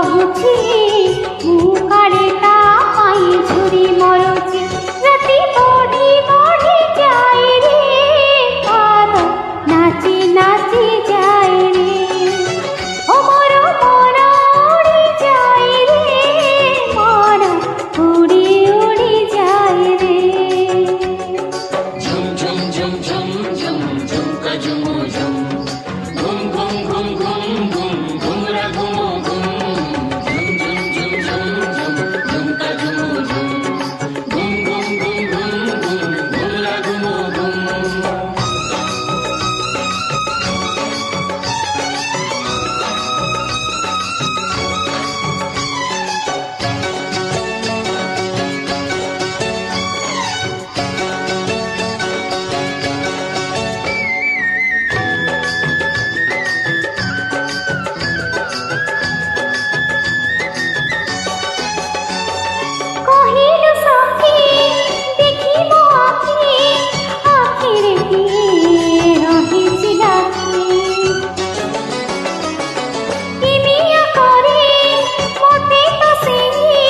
कहूची मु काले ता पाई झुरी मरुची राति बढ़ी बढ़ी जाए रे तार नाची नाची जाए रे ओ मोर मन उड़ी जाए रे मन उड़ी उड़ी जाए रे झुम झुम झुम झुम झुम झुम का झुमो झुम घुम घुम घुम घुम घुम घुमरा घुमो घुम झुम झुम झुम झुम झुम झुम का झुमो झुम घुम घुम घुम घुम घुम घुमरा घुमो घुम कहिलु सखी देखी मो आखि आखिरे किए रहिछि लाखी किमिया करे मोते तो सेही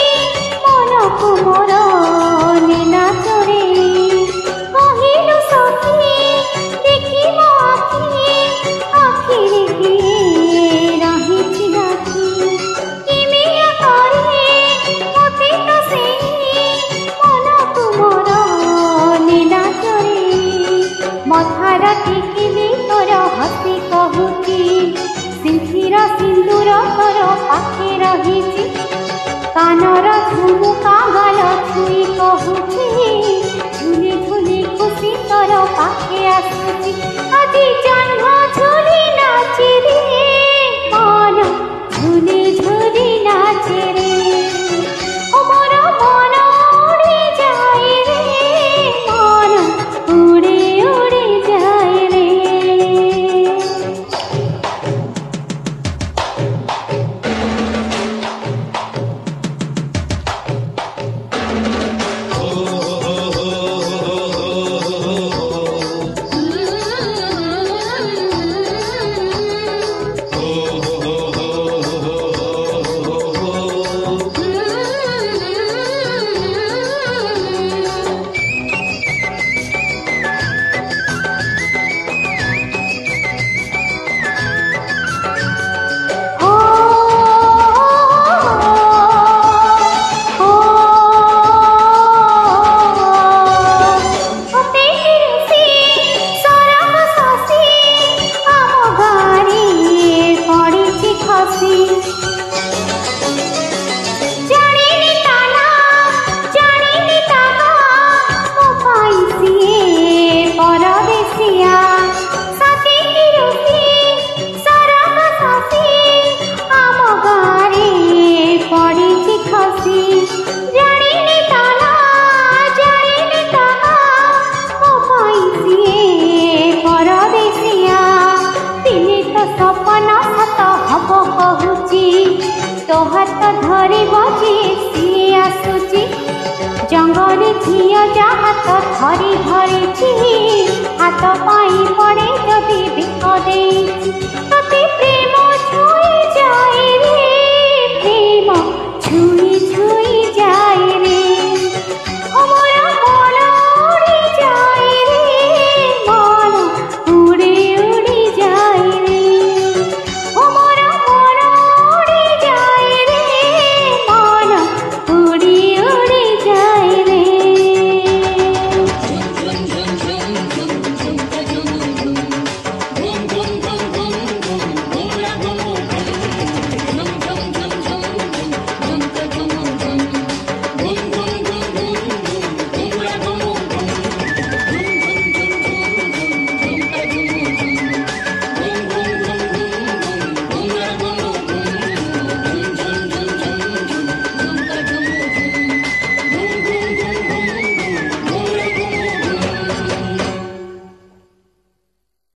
मनकु मोर नीला चोरे कहिलु सखी देखी मो आखि आखिरे किए रहिछि लाखी किमिया करे मोते तो सेही मनकु मोर नीला चोरे मथार टिकिली तोर हसी कहूची सिंथिर सिंदूर तोर पाखे रहिछि कानर झुमुका गाल छुई कहूची झुली झुली खुशी तोर पाखे आसुची आजी जन्म झुली नाचे रे मन झुली झुली नाचे रे ओ मोर मन उड़ी जाए रे मन उड़ी उड़ी जाए रे सपना सत हब कहूची तो हाथ धरी बजी सी आसुची जंगल झील जा हाथ धरी धरी हाथ पाई